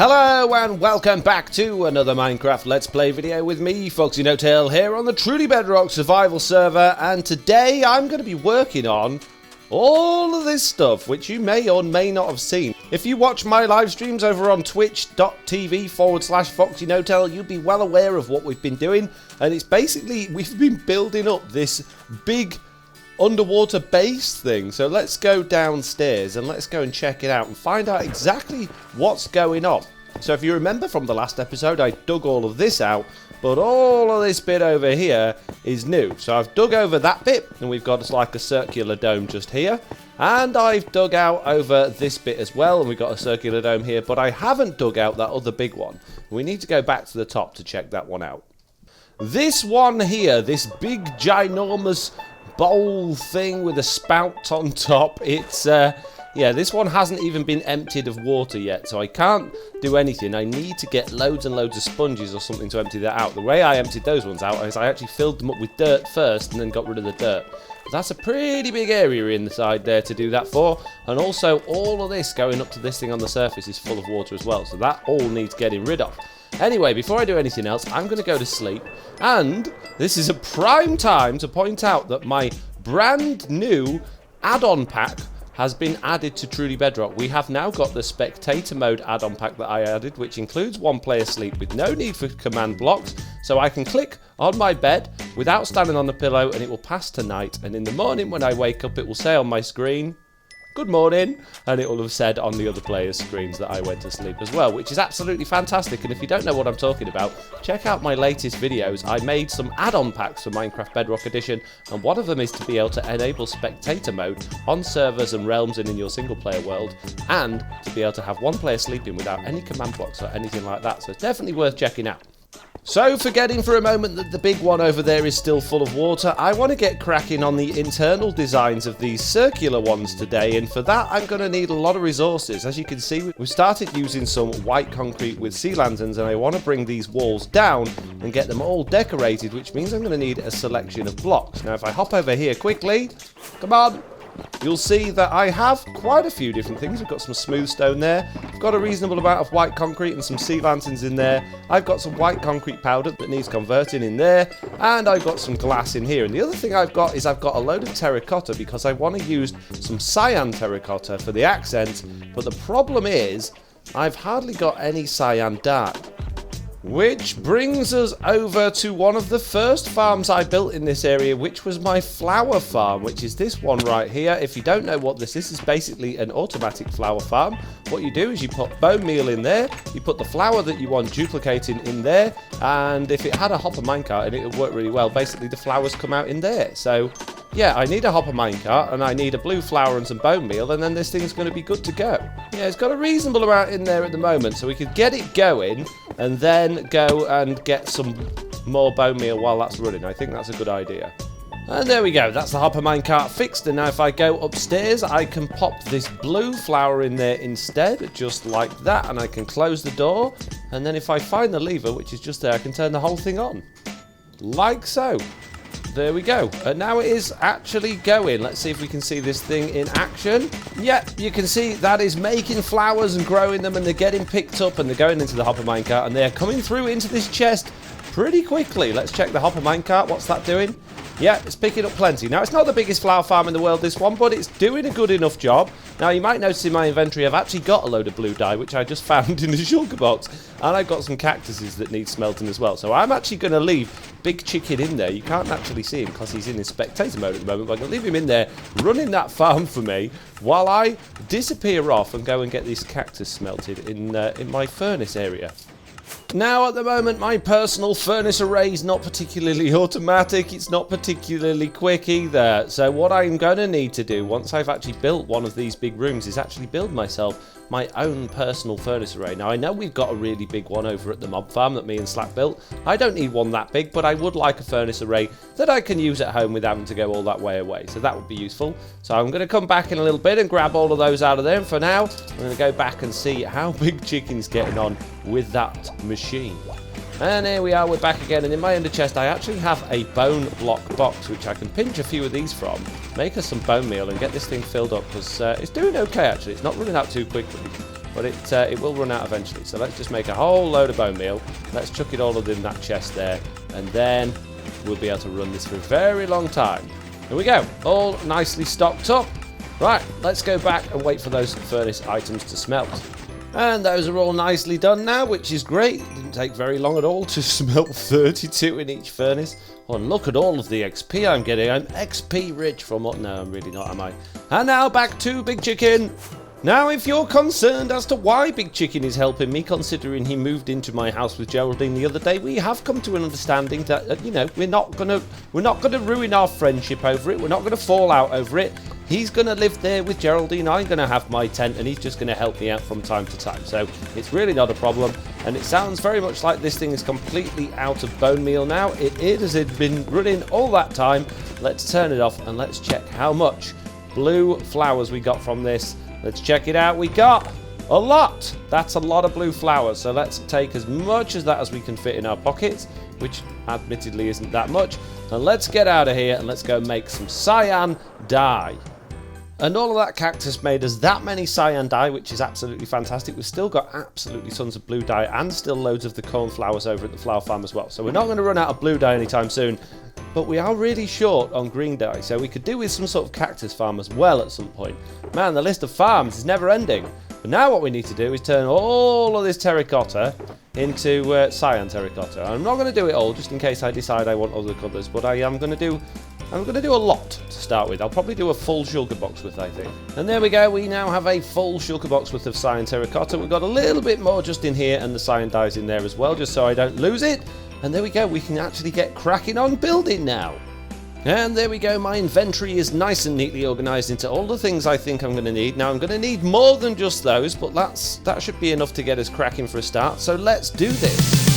Hello and welcome back to another Minecraft Let's Play video with me, FoxyNoTail, here on the Truly Bedrock survival server, and today I'm going to be working on all of this stuff, which you may or may not have seen. If you watch my live streams over on twitch.tv/FoxyNoTail, you'll be well aware of what we've been doing, and it's basically, we've been building up this big underwater base thing. So let's go downstairs and let's go and check it out and find out exactly what's going on. So if you remember from the last episode, I dug all of this out, but all of this bit over here is new. So I've dug over that bit and we've got like a circular dome just here, and I've dug out over this bit as well and we've got a circular dome here, but I haven't dug out that other big one. We need to go back to the top to check that one out. This one here, this big ginormous bowl thing with a spout on top, it's yeah, this one hasn't even been emptied of water yet, so I can't do anything. I need to get loads and loads of sponges or something to empty that out. The way I emptied those ones out is I actually filled them up with dirt first and then got rid of the dirt. But that's a pretty big area inside there to do that for, and also all of this going up to this thing on the surface is full of water as well, so that all needs getting rid of. Anyway, before I do anything else, I'm going to go to sleep, and this is a prime time to point out that my brand new add-on pack has been added to Truly Bedrock. We have now got the Spectator mode add-on pack that I added, which includes one player sleep with no need for command blocks, so I can click on my bed without standing on the pillow and it will pass to night, and in the morning when I wake up it will say on my screen, "Good morning," and it will have said on the other players' screens that I went to sleep as well, which is absolutely fantastic. And if you don't know what I'm talking about, check out my latest videos. I made some add-on packs for Minecraft Bedrock Edition, and one of them is to be able to enable Spectator mode on servers and realms and in your single-player world, and to be able to have one player sleeping without any command blocks or anything like that, so it's definitely worth checking out. So, forgetting for a moment that the big one over there is still full of water, I want to get cracking on the internal designs of these circular ones today, and for that I'm going to need a lot of resources. As you can see, we've started using some white concrete with sea lanterns, and I want to bring these walls down and get them all decorated, which means I'm going to need a selection of blocks. Now if I hop over here quickly, come on, you'll see that I have quite a few different things. We've got some smooth stone there. I've got a reasonable amount of white concrete and some sea lanterns in there. I've got some white concrete powder that needs converting in there. And I've got some glass in here. And the other thing I've got is I've got a load of terracotta because I want to use some cyan terracotta for the accents. But the problem is I've hardly got any cyan dark. Which brings us over to one of the first farms I built in this area, which was my flower farm, which is this one right here. If you don't know what this is basically an automatic flower farm. What you do is you put bone meal in there, you put the flower that you want duplicating in there, and if it had a hopper minecart and it would work really well, basically the flowers come out in there. So yeah, I need a hopper minecart and I need a blue flower and some bone meal, and then this thing's going to be good to go. Yeah, it's got a reasonable amount in there at the moment, so we could get it going and then go and get some more bone meal while that's running. I think that's a good idea. And there we go, that's the hopper minecart fixed, and now if I go upstairs I can pop this blue flower in there instead, just like that, and I can close the door, and then if I find the lever, which is just there, I can turn the whole thing on. Like so. There we go, and now it is actually going. Let's see if we can see this thing in action. Yep, you can see that is making flowers and growing them, and they're getting picked up and they're going into the hopper minecart, and they're coming through into this chest pretty quickly. Let's check the hopper minecart. What's that doing? Yeah, it's picking up plenty. Now, it's not the biggest flower farm in the world, this one, but it's doing a good enough job. Now, you might notice in my inventory I've actually got a load of blue dye, which I just found in the shulker box, and I've got some cactuses that need smelting as well. So I'm actually going to leave Big Chicken in there. You can't actually see him because he's in his spectator mode at the moment, but I'm going to leave him in there running that farm for me while I disappear off and go and get this cactus smelted in my furnace area. Now, at the moment, my personal furnace array is not particularly automatic. It's not particularly quick either. So what I'm going to need to do once I've actually built one of these big rooms is actually build myself my own personal furnace array. Now, I know we've got a really big one over at the mob farm that me and Slack built. I don't need one that big, but I would like a furnace array that I can use at home without having to go all that way away. So that would be useful. So I'm going to come back in a little bit and grab all of those out of there. And for now, I'm going to go back and see how Big Chicken's getting on with that machine. And here we are, we're back again, and in my under chest I actually have a bone block box which I can pinch a few of these from, make us some bone meal and get this thing filled up, because it's doing okay actually, it's not running out too quickly. but it will run out eventually. So let's just make a whole load of bone meal. Let's chuck it all in that chest there, and then we'll be able to run this for a very long time. Here we go, all nicely stocked up. Right, let's go back and wait for those furnace items to smelt. And those are all nicely done now, which is great. It didn't take very long at all to smelt 32 in each furnace. Oh, and look at all of the XP I'm getting. I'm XP rich from what? No, I'm really not, am I? And now back to Big Chicken. Now, if you're concerned as to why Big Chicken is helping me, considering he moved into my house with Geraldine the other day, we have come to an understanding that, you know, we're not gonna ruin our friendship over it. We're not gonna fall out over it. He's gonna live there with Geraldine. I'm gonna have my tent, and he's just gonna help me out from time to time. So it's really not a problem. And it sounds very much like this thing is completely out of bone meal now. It has been running all that time. Let's turn it off and let's check how much blue flowers we got from this. Let's check it out. We got a lot. That's a lot of blue flowers. So let's take as much as that as we can fit in our pockets, which admittedly isn't that much. And let's get out of here and let's go make some cyan dye. And all of that cactus made us that many cyan dye, which is absolutely fantastic. We've still got absolutely tons of blue dye and still loads of the cornflowers over at the flower farm as well. So we're not going to run out of blue dye anytime soon. But we are really short on green dye, so we could do with some sort of cactus farm as well at some point. Man, the list of farms is never ending. But now what we need to do is turn all of this terracotta into cyan terracotta. I'm not going to do it all, just in case I decide I want other colours, but I am going to do a lot to start with. I'll probably do a full shulker box worth, I think. And there we go, we now have a full shulker box worth of cyan terracotta. We've got a little bit more just in here, and the cyan dye's in there as well, just so I don't lose it. And there we go, we can actually get cracking on building now. And there we go, my inventory is nice and neatly organised into all the things I think I'm going to need. Now I'm going to need more than just those, but that should be enough to get us cracking for a start. So let's do this.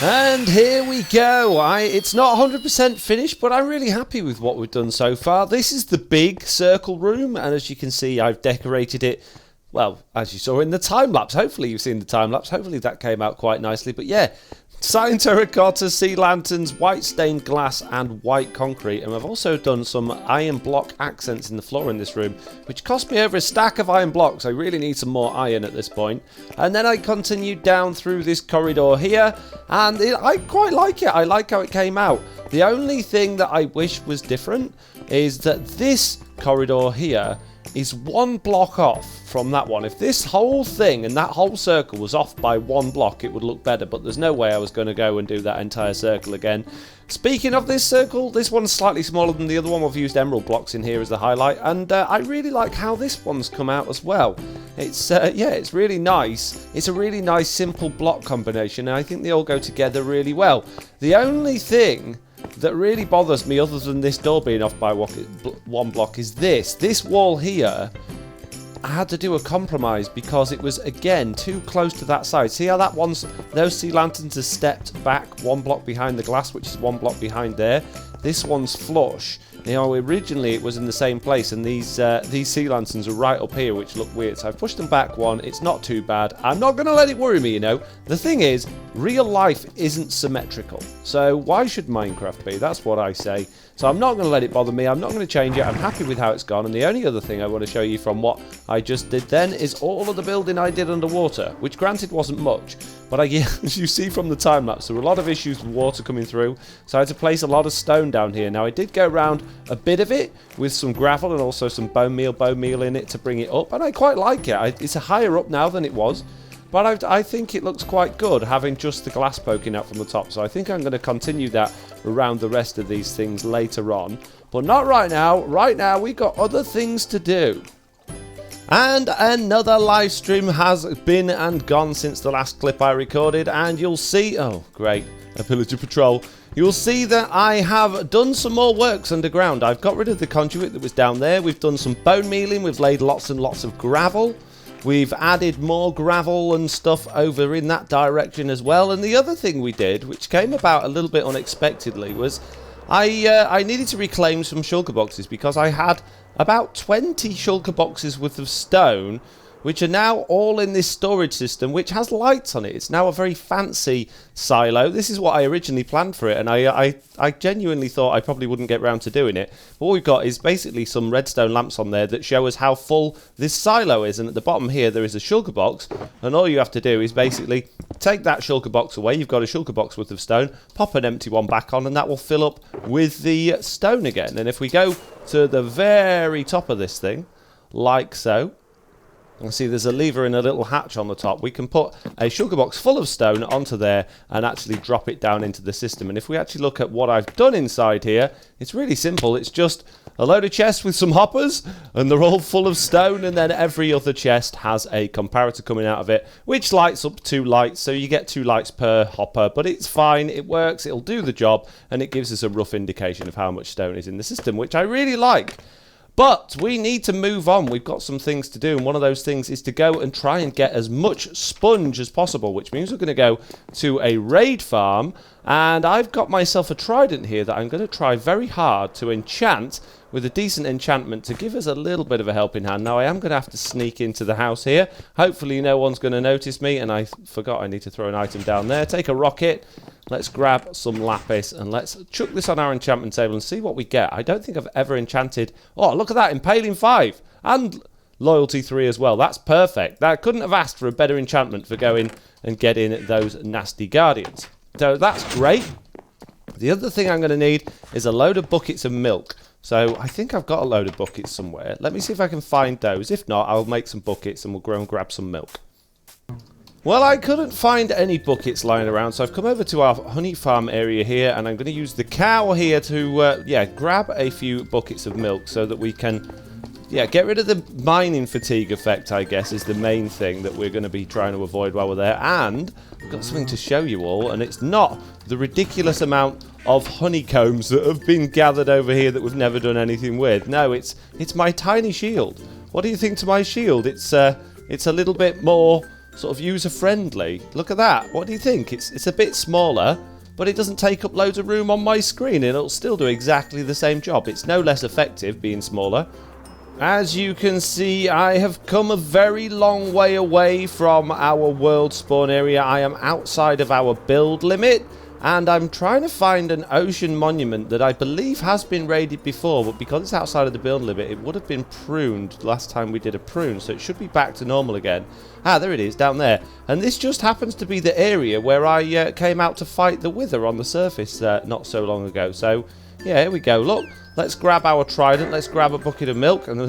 And here we go. It's not 100% finished, but I'm really happy with what we've done so far. This is the big circle room, and as you can see, I've decorated it, well, as you saw in the time-lapse. Hopefully you've seen the time-lapse. Hopefully that came out quite nicely. But yeah, cyan terracotta, sea lanterns, white stained glass, and white concrete. And I've also done some iron block accents in the floor in this room, which cost me over a stack of iron blocks. I really need some more iron at this point. And then I continued down through this corridor here, and I quite like it. I like how it came out. The only thing that I wish was different is that this corridor here is one block off from that one. If this whole thing and that whole circle was off by one block, it would look better, but there's no way I was going to go and do that entire circle again. Speaking of this circle, this one's slightly smaller than the other one. We've used emerald blocks in here as the highlight, and I really like how this one's come out as well. It's yeah, it's really nice. It's a really nice simple block combination, and I think they all go together really well. The only thing that really bothers me, other than this door being off by one block, is this wall here. I had to do a compromise because it was, again, too close to that side. See how those sea lanterns are stepped back one block behind the glass, which is one block behind there? This one's flush, You know, originally it was in the same place, and these sea lanterns are right up here, which look weird. So I've pushed them back one. It's not too bad. I'm not going to let it worry me, you know. The thing is, real life isn't symmetrical. So why should Minecraft be? That's what I say. So I'm not going to let it bother me. I'm not going to change it. I'm happy with how it's gone. And the only other thing I want to show you from what I just did then is all of the building I did underwater, which granted wasn't much. But as you see from the time lapse, there were a lot of issues with water coming through. So I had to place a lot of stone down here. Now I did go around a bit of it with some gravel and also some bone meal in it to bring it up. And I quite like it. It's higher up now than it was. But I think it looks quite good having just the glass poking out from the top. So I think I'm going to continue that around the rest of these things later on. But not right now. Right now we've got other things to do. And another live stream has been and gone since the last clip I recorded. And you'll see... Oh, great. A pillager patrol. You'll see that I have done some more works underground. I've got rid of the conduit that was down there. We've done some bone mealing. We've laid lots and lots of gravel. We've added more gravel and stuff over in that direction as well. And the other thing we did, which came about a little bit unexpectedly, was I needed to reclaim some shulker boxes because I had about 20 shulker boxes worth of stone, which are now all in this storage system, which has lights on it. It's now a very fancy silo. This is what I originally planned for it, and I genuinely thought I probably wouldn't get round to doing it. But what we've got is basically some redstone lamps on there that show us how full this silo is, and at the bottom here there is a shulker box, and all you have to do is basically take that shulker box away. You've got a shulker box worth of stone, pop an empty one back on, and that will fill up with the stone again. And if we go to the very top of this thing, like so, you see there's a lever and a little hatch on the top. We can put a shulker box full of stone onto there and actually drop it down into the system. And if we actually look at what I've done inside here, it's really simple. It's just a load of chests with some hoppers, and they're all full of stone, and then every other chest has a comparator coming out of it, which lights up 2 lights, so you get 2 lights per hopper. But it's fine, it works, it'll do the job, and it gives us a rough indication of how much stone is in the system, which I really like. But we need to move on. We've got some things to do, and one of those things is to go and try and get as much sponge as possible, which means we're going to go to a raid farm, and I've got myself a trident here that I'm going to try very hard to enchant with a decent enchantment to give us a little bit of a helping hand. Now I am going to have to sneak into the house here. Hopefully no one's going to notice me, and I forgot I need to throw an item down there. Take a rocket. Let's grab some lapis and let's chuck this on our enchantment table and see what we get. I don't think I've ever enchanted... Oh, look at that. Impaling 5 and loyalty 3 as well. That's perfect. That couldn't have asked for a better enchantment for going and getting those nasty guardians. So that's great. The other thing I'm going to need is a load of buckets of milk. So I think I've got a load of buckets somewhere. Let me see if I can find those. If not, I'll make some buckets and we'll go and grab some milk. Well, I couldn't find any buckets lying around, so I've come over to our honey farm area here, and I'm going to use the cow here to, grab a few buckets of milk so that we can, get rid of the mining fatigue effect, I guess, is the main thing that we're going to be trying to avoid while we're there. And I've got something to show you all, and it's not the ridiculous amount of honeycombs that have been gathered over here that we've never done anything with. No, it's my tiny shield. What do you think to my shield? It's a little bit more sort of user-friendly. Look at that. What do you think? It's a bit smaller, but it doesn't take up loads of room on my screen, and it'll still do exactly the same job. It's no less effective being smaller. As you can see, I have come a very long way away from our world spawn area. I am outside of our build limit, and I'm trying to find an ocean monument that I believe has been raided before, but because it's outside of the build limit, it would have been pruned last time we did a prune, so it should be back to normal again. Ah, there it is, down there. And this just happens to be the area where I came out to fight the Wither on the surface not so long ago. So, yeah, here we go. Look, let's grab our trident. Let's grab a bucket of milk. And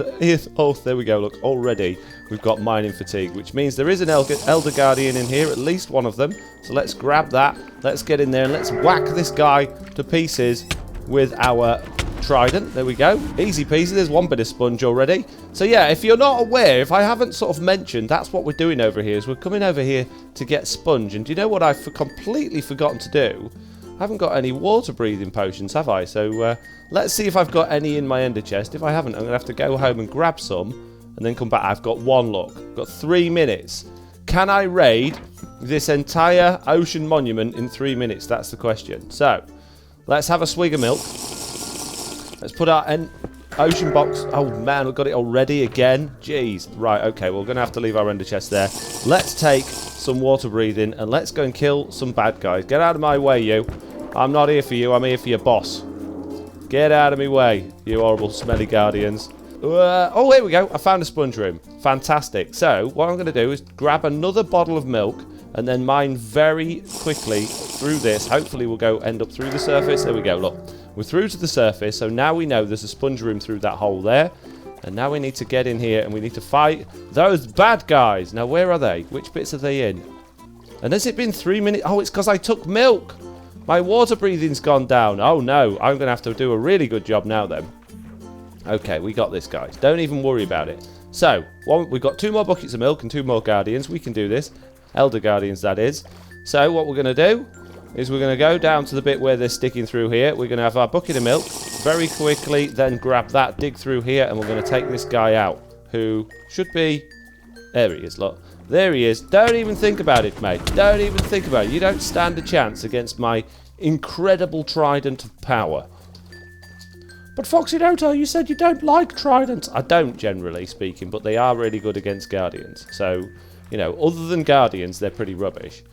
oh, there we go. Look, already we've got mining fatigue, which means there is an Elder Guardian in here, at least one of them. So let's grab that. Let's get in there and let's whack this guy to pieces with our trident. There we go. Easy peasy. There's one bit of sponge already. So yeah, if you're not aware, if I haven't sort of mentioned, that's what we're doing over here, is we're coming over here to get sponge. And do you know what I've completely forgotten to do? I haven't got any water breathing potions, have I? So let's see if I've got any in my ender chest. If I haven't, I'm going to have to go home and grab some and then come back. I've got one, look. I've got 3 minutes. Can I raid this entire ocean monument in 3 minutes? That's the question. So let's have a swig of milk. Let's put our ocean box. Oh, man, we've got it already again. Jeez. Right, okay, we're going to have to leave our ender chest there. Let's take some water breathing, and let's go and kill some bad guys. Get out of my way, you. I'm not here for you. I'm here for your boss. Get out of my way, you horrible, smelly guardians. Oh, here we go. I found a sponge room. Fantastic. So, what I'm going to do is grab another bottle of milk and then mine very quickly through this. Hopefully, we'll end up through the surface. There we go. Look, we're through to the surface. So, now we know there's a sponge room through that hole there. And now we need to get in here and we need to fight those bad guys. Now, where are they? Which bits are they in? And has it been 3 minutes? Oh, it's because I took milk. My water breathing's gone down. Oh, no. I'm going to have to do a really good job now, then. Okay, we got this, guys. Don't even worry about it. So, we've got 2 more buckets of milk and 2 more guardians. We can do this. Elder guardians, that is. So, what we're going to do is we're going to go down to the bit where they're sticking through here. We're going to have our bucket of milk very quickly, then grab that, dig through here, and we're going to take this guy out, who should be... There he is, look. There he is. Don't even think about it, mate. Don't even think about it. You don't stand a chance against my incredible trident of power. But FoxyNoTail, you said you don't like tridents. I don't, generally speaking, but they are really good against guardians. So, you know, other than guardians, they're pretty rubbish.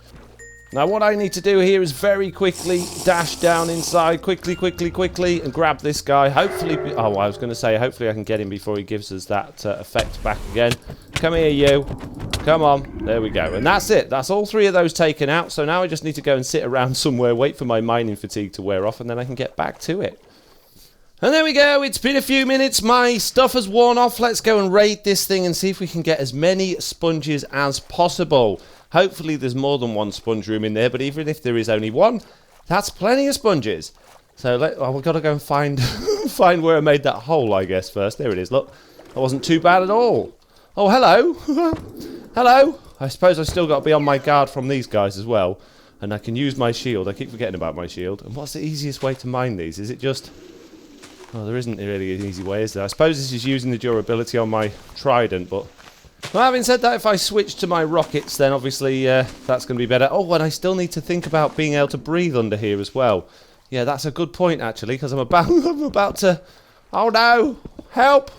Now, what I need to do here is very quickly dash down inside, quickly, and grab this guy. Hopefully, oh, I was going to say, hopefully I can get him before he gives us that effect back again. Come here, you. Come on. There we go. And that's it. That's all 3 of those taken out. So now I just need to go and sit around somewhere, wait for my mining fatigue to wear off, and then I can get back to it. And there we go. It's been a few minutes. My stuff has worn off. Let's go and raid this thing and see if we can get as many sponges as possible. Hopefully there's more than 1 sponge room in there, but even if there is only 1, that's plenty of sponges. So we've got to go and find find where I made that hole, I guess, first. There it is. Look, that wasn't too bad at all. Oh, hello. Hello. I suppose I've still got to be on my guard from these guys as well. And I can use my shield. I keep forgetting about my shield. And what's the easiest way to mine these? Is it just... Oh, there isn't really an easy way, is there? I suppose this is using the durability on my trident, but... Well, having said that, if I switch to my rockets, then obviously that's going to be better. Oh, and I still need to think about being able to breathe under here as well. Yeah, that's a good point, actually, because I'm about to... Oh, no! Help!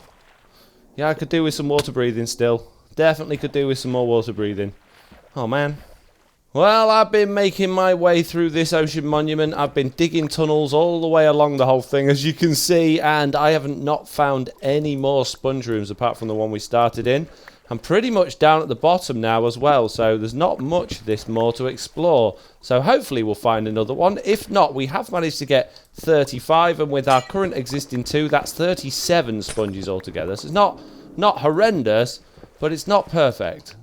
Yeah, I could do with some water breathing still. Definitely could do with some more water breathing. Oh, man. Well, I've been making my way through this ocean monument. I've been digging tunnels all the way along the whole thing, as you can see, and I haven't not found any more sponge rooms apart from the one we started in. I'm pretty much down at the bottom now as well, so there's not much this more to explore. So hopefully we'll find another one. If not, we have managed to get 35, and with our current existing 2, that's 37 sponges altogether. So it's not horrendous, but it's not perfect.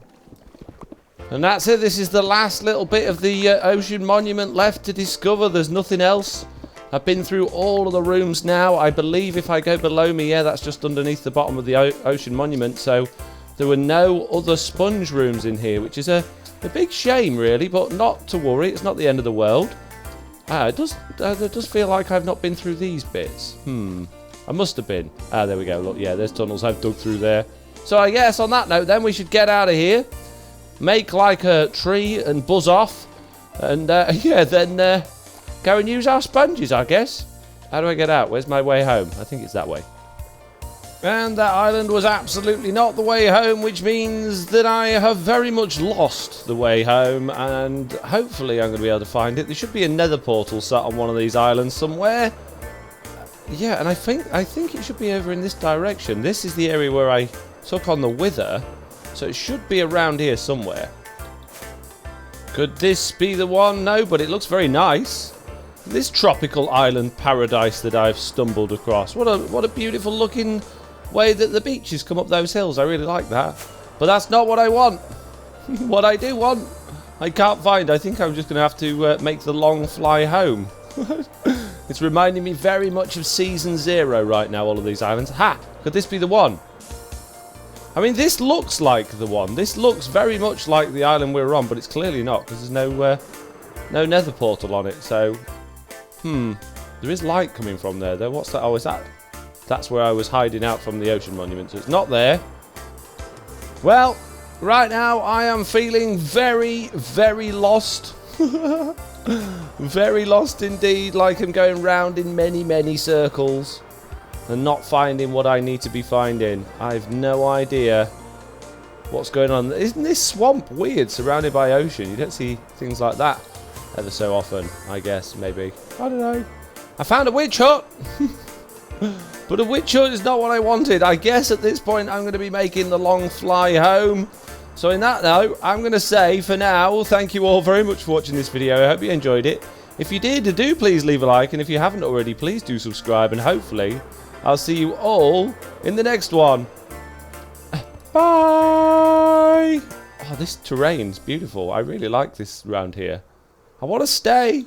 And that's it. This is the last little bit of the ocean monument left to discover. There's nothing else. I've been through all of the rooms now. I believe if I go below me, yeah, that's just underneath the bottom of the ocean monument. So there were no other sponge rooms in here, which is a big shame, really. But not to worry. It's not the end of the world. It does feel like I've not been through these bits. I must have been. There we go. Look, yeah, there's tunnels I've dug through there. So I guess on that note, then, we should get out of here. Make like a tree and buzz off. And, yeah, then go and use our sponges, I guess. How do I get out? Where's my way home? I think it's that way. And that island was absolutely not the way home, which means that I have very much lost the way home. And hopefully I'm going to be able to find it. There should be a nether portal set on one of these islands somewhere. Yeah, and I think it should be over in this direction. This is the area where I took on the wither. So it should be around here somewhere. Could this be the one? No, but it looks very nice. This tropical island paradise that I've stumbled across. What a beautiful looking way that the beaches come up those hills. I really like that. But that's not what I want. What I do want, I can't find. I think I'm just going to have to make the long fly home. It's reminding me very much of Season 0 right now, all of these islands. Ha! Could this be the one? I mean, this looks like the one. This looks very much like the island we're on, but it's clearly not, because there's no nether portal on it. So, there is light coming from there, though. What's that? Oh, is that? That's where I was hiding out from the ocean monument, so it's not there. Well, right now I am feeling very, very lost. Very lost indeed, like I'm going round in many, many circles. and not finding what I need to be finding. I have no idea what's going on. Isn't this swamp weird, surrounded by ocean? You don't see things like that ever so often, I guess, maybe. I don't know. I found a witch hut! But a witch hut is not what I wanted. I guess at this point I'm going to be making the long fly home. So in that note, I'm going to say for now, thank you all very much for watching this video. I hope you enjoyed it. If you did, do please leave a like. And if you haven't already, please do subscribe. And hopefully, I'll see you all in the next one. Bye! Oh, this terrain's beautiful. I really like this round here. I want to stay.